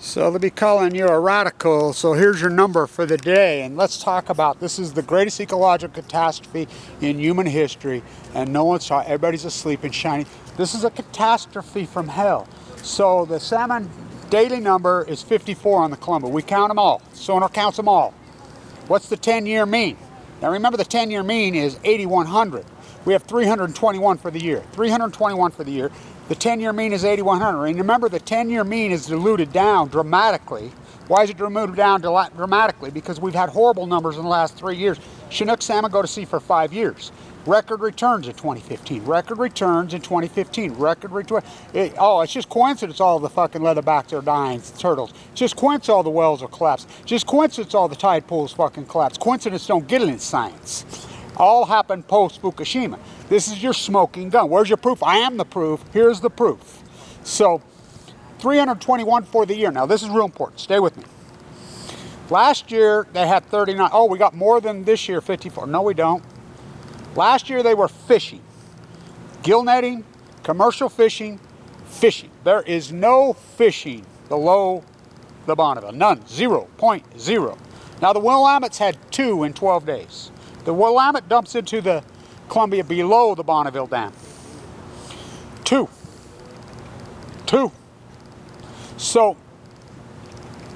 So they'll be calling you a radical, so here's your number for the day, and let's talk about this is the greatest ecological catastrophe in human history, and no one's talking, everybody's asleep and shining. This is a catastrophe from hell. So the salmon daily number is 54 on the Columbia. We count them all. Sonar counts them all. What's the 10-year mean? Now remember, the 10-year mean is 8,100. We have 321 for the year. 321 for the year. The 10-year mean is 8,100. And remember, the 10-year mean is diluted down dramatically. Why is it diluted down dramatically? Because we've had horrible numbers in the last 3 years. Chinook salmon go to sea for 5 years. Record returns in 2015. Record returns in 2015. Record return. It's just coincidence all the fucking leatherbacks are dying, turtles. It's just coincidence all the wells are collapsed. Just coincidence all the tide pools fucking collapse. Coincidence don't get it in science. All happened post Fukushima. This is your smoking gun. Where's your proof? I am the proof. Here's the proof. So 321 for the year. Now this is real important. Stay with me. Last year they had 39. Oh, we got more than this year, 54. No, we don't. Last year they were fishing. Gill netting, commercial fishing, fishing. There is no fishing below the Bonneville. None. 0.0. Now the Willamettes had 2 in 12 days. The Willamette dumps into the Columbia below the Bonneville Dam. 2. So,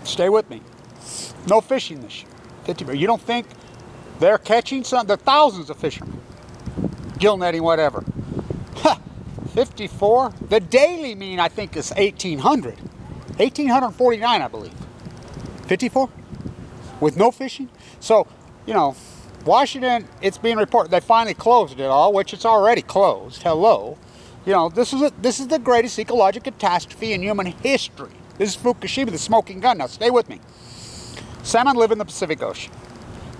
stay with me. No fishing this year. 50. You don't think they're catching some? There are thousands of fishermen. Gill netting, whatever. 54. The daily mean, I think, is 1,800. 1,849, I believe. 54? With no fishing? So, you know, Washington, it's being reported they finally closed it all, which it's already closed. Hello. You know, this is the greatest ecological catastrophe in human history. This is Fukushima, the smoking gun. Now stay with me. Salmon live in the Pacific Ocean.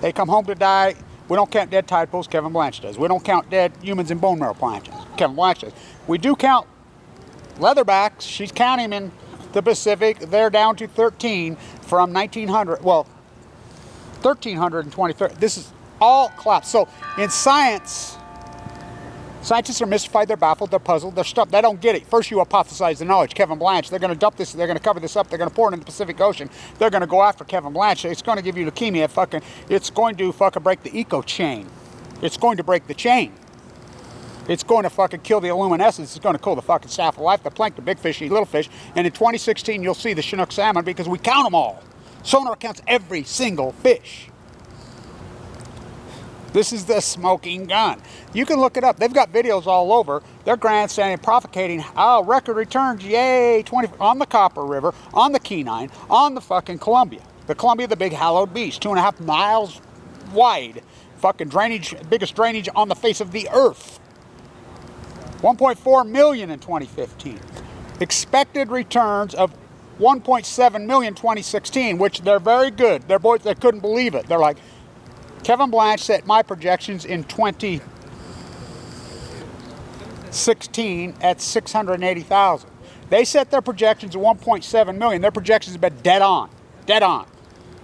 They come home to die. We don't count dead tide pools, Kevin Blanch does. We don't count dead humans in bone marrow plants, Kevin Blanch does. We do count leatherbacks. She's counting them in the Pacific. They're down to 13 from 1900. Well, 1,300 in 2030. This is all collapse. So in science, scientists are mystified, they're baffled, they're puzzled, they're stumped. They don't get it. First you hypothesize the knowledge. Kevin Blanch, they're going to dump this, they're going to cover this up, they're going to pour it in the Pacific Ocean. They're going to go after Kevin Blanch. It's going to give you leukemia. It's going to fucking break the eco chain. It's going to break the chain. It's going to fucking kill the luminescence. It's going to kill the fucking staff of life, the plankton, big fish, little fish. And in 2016 you'll see the Chinook salmon because we count them all. Sonar counts every single fish. This is the smoking gun. You can look it up. They've got videos all over. They're grandstanding, propagating. Oh, record returns, yay, 20 on the Copper River, on the Kenai, on the fucking Columbia. The Columbia, the big hallowed beast, 2.5 miles wide. Fucking drainage, biggest drainage on the face of the earth. 1.4 million in 2015. Expected returns of 1.7 million 2016, which they're very good. They're boys, they couldn't believe it. They're like, Kevin Blanch set my projections in 2016 at 680,000. They set their projections at 1.7 million. Their projections have been dead on. Dead on.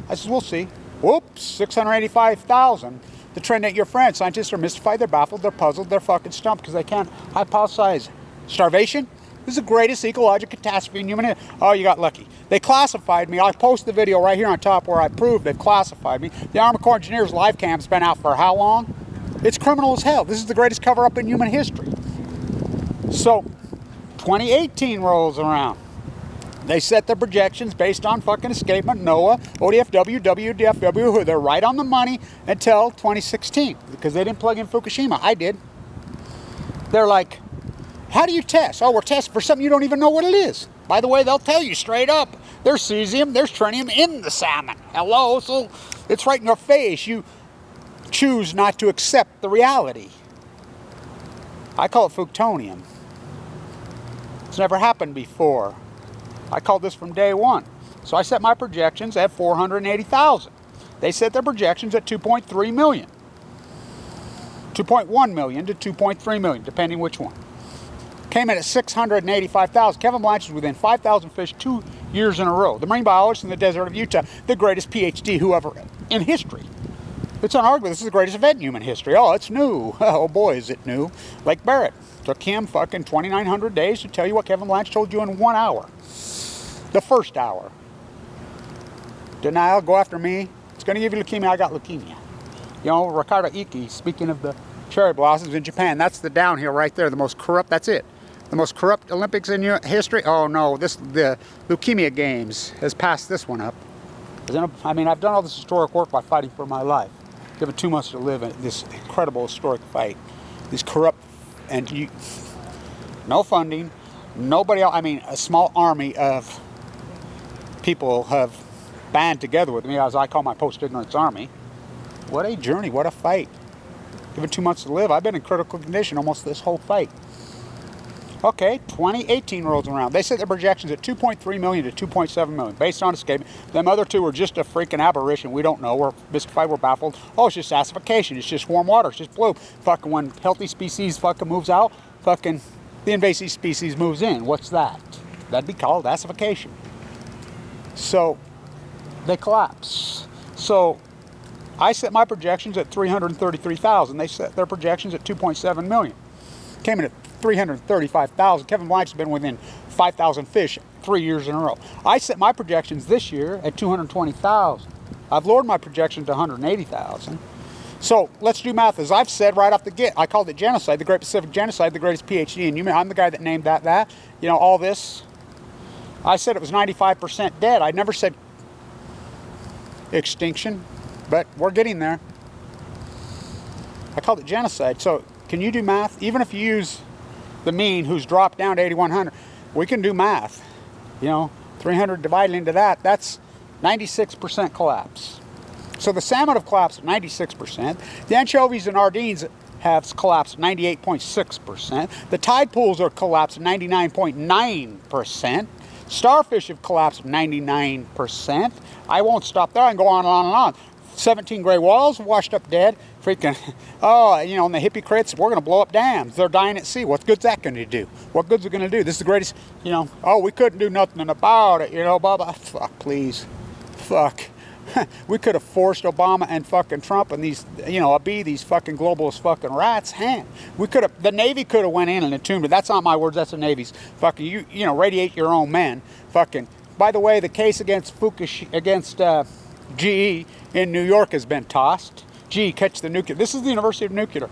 I said, we'll see. Whoops, 685,000. The trend ain't your friend. Scientists are mystified, they're baffled, they're puzzled, they're fucking stumped because they can't hypothesize. Starvation? This is the greatest ecological catastrophe in human history. Oh, you got lucky. They classified me. I post the video right here on top where I prove they've classified me. The Army Corps Engineers live cam's been out for how long? It's criminal as hell. This is the greatest cover-up in human history. So, 2018 rolls around. They set their projections based on fucking escapement, NOAA, ODFW, WDFW, who they're right on the money until 2016 because they didn't plug in Fukushima. I did. They're like, how do you test? Oh, we're testing for something you don't even know what it is. By the way, they'll tell you straight up. There's cesium, there's tritium in the salmon. Hello? So it's right in your face. You choose not to accept the reality. I call it Fuktonium. It's never happened before. I called this from day one. So I set my projections at 480,000. They set their projections at 2.3 million. 2.1 million to 2.3 million, depending which one. Came in at 685,000. Kevin Blanch is within 5,000 fish 2 years in a row. The marine biologist in the desert of Utah, the greatest PhD whoever in history. It's unarguable. This is the greatest event in human history. Oh, it's new. Oh boy, is it new. Lake Barrett. Took him fucking 2,900 days to tell you what Kevin Blanch told you in 1 hour. The first hour. Denial, go after me. It's going to give you leukemia. I got leukemia. You know, Ricardo Iki, speaking of the cherry blossoms in Japan, that's the downhill right there. The most corrupt, that's it. The most corrupt Olympics in history. Oh no, the leukemia games has passed this one up. I mean, I've done all this historic work by fighting for my life. Given 2 months to live in this incredible historic fight. These corrupt, and no funding, nobody else. I mean, a small army of people have band together with me, as I call my post-ignorance army. What a journey, what a fight. Given 2 months to live, I've been in critical condition almost this whole fight. Okay, 2018 rolls around. They set their projections at 2.3 million to 2.7 million, based on escapement. Them other two were just a freaking aberration. We don't know. We're mystified, we're baffled. Oh, it's just acidification. It's just warm water. It's just blue. Fucking when healthy species fucking moves out, fucking the invasive species moves in. What's that? That'd be called acidification. So they collapse. So I set my projections at 333,000. They set their projections at 2.7 million. Came in at 335,000. Kevin Blanch's been within 5,000 fish 3 years in a row. I set my projections this year at 220,000. I've lowered my projection to 180,000. So let's do math. As I've said right off the get, I called it genocide, the Great Pacific Genocide, the greatest PhD in human. I'm the guy that named that. You know, all this. I said it was 95% dead. I never said extinction, but we're getting there. I called it genocide. So can you do math? Even if you use the mean, who's dropped down to 8,100, we can do math. You know, 300 divided into that, that's 96% collapse. So the salmon have collapsed 96%. The anchovies and sardines have collapsed 98.6%. The tide pools are collapsed 99.9%. Starfish have collapsed 99%. I won't stop there. I can go on and on and on. 17 gray whales washed up dead. Freaking, oh, you know, and the hippie crits, we're going to blow up dams. They're dying at sea. What good's that going to do? What good's it going to do? This is the greatest, you know, oh, we couldn't do nothing about it, you know, blah, blah. Fuck, please. Fuck. We could have forced Obama and fucking Trump and these, you know, these fucking globalist fucking rats' hand. We could have, the Navy could have went in and entombed it. That's not my words, that's the Navy's. Fucking, you know, radiate your own men. Fucking, by the way, the case against Fukushima, against GE in New York has been tossed. GE, catch the nuclear. This is the University of Nuclear.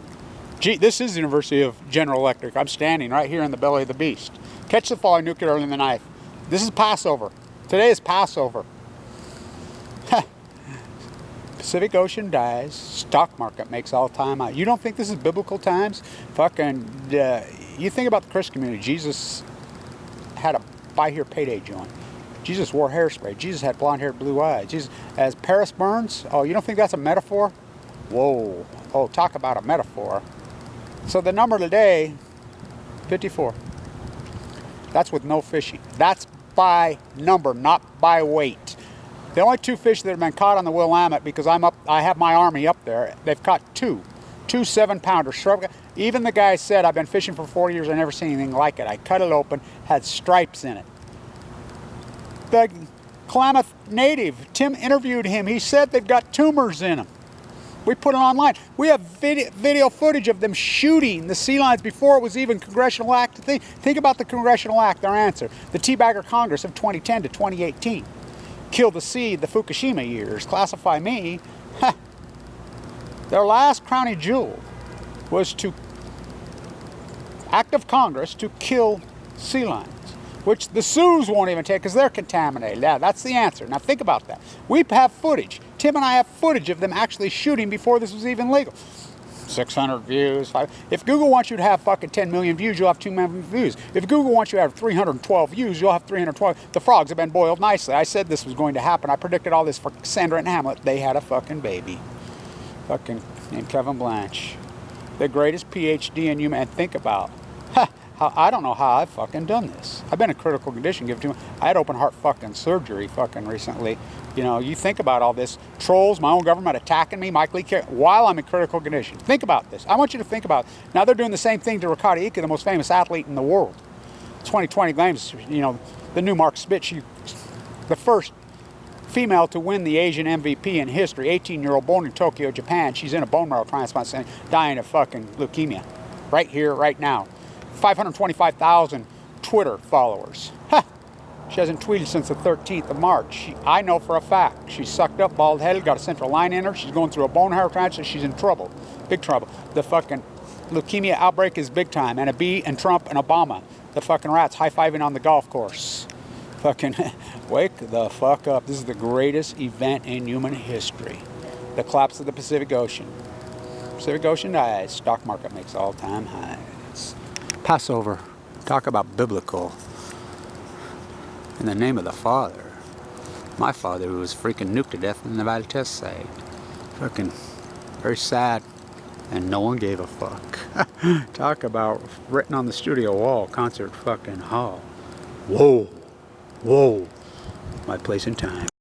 This is the University of General Electric. I'm standing right here in the belly of the beast. Catch the falling nuclear in the knife. This is Passover. Today is Passover. Pacific Ocean dies. Stock market makes all time high. You don't think this is biblical times? Fucking, you think about the Christian community. Jesus had a buy here payday joint. Jesus wore hairspray. Jesus had blonde hair, blue eyes. Jesus, as Paris burns, oh, you don't think that's a metaphor? Whoa. Oh, talk about a metaphor. So the number today, 54. That's with no fishing. That's by number, not by weight. The only two fish that have been caught on the Willamette, because I have my army up there, they've caught two 7-pounders. Even the guy said, I've been fishing for 40 years, I've never seen anything like it. I cut it open, had stripes in it. The Klamath native, Tim interviewed him. He said they've got tumors in them. We put it online. We have video footage of them shooting the sea lions before it was even Congressional Act. Think about the Congressional Act, their answer. The Teabagger Congress of 2010 to 2018. Kill the sea, the Fukushima years. Classify me. Their last crowning jewel was to act of Congress to kill sea lions, which the Sioux won't even take because they're contaminated. Yeah, that's the answer. Now think about that. We have footage. Tim and I have footage of them actually shooting before this was even legal. 600 views. If Google wants you to have fucking 10 million views, you'll have 2 million views. If Google wants you to have 312 views, you'll have 312. The frogs have been boiled nicely. I said this was going to happen. I predicted all this for Sandra and Hamlet. They had a fucking baby. Fucking named Kevin Blanch. The greatest PhD in human. And think about, I don't know how I've fucking done this. I've been in critical condition. I had open heart fucking surgery fucking recently. You know, you think about all this. Trolls, my own government attacking me, Mike Lee, while I'm in critical condition. Think about this. I want you to think about it. Now they're doing the same thing to Ricardo Iki, the most famous athlete in the world. 2020 claims, you know, the new Mark Spitz, the first female to win the Asian MVP in history, 18-year-old, born in Tokyo, Japan. She's in a bone marrow transplant, dying of fucking leukemia. Right here, right now. 525,000 Twitter followers. She hasn't tweeted since the 13th of March. I know for a fact. She's sucked up, bald-headed, got a central line in her. She's going through a bone marrow transplant. She's in trouble. Big trouble. The fucking leukemia outbreak is big time. And a B and Trump and Obama. The fucking rats high-fiving on the golf course. Fucking wake the fuck up. This is the greatest event in human history. The collapse of the Pacific Ocean. Pacific Ocean dies. Stock market makes all-time highs. Passover. Talk about biblical. In the name of the Father. My father, who was freaking nuked to death in the Nevada test site. Fucking very sad. And no one gave a fuck. Talk about written on the studio wall, concert fucking hall. Whoa. Whoa. My place in time.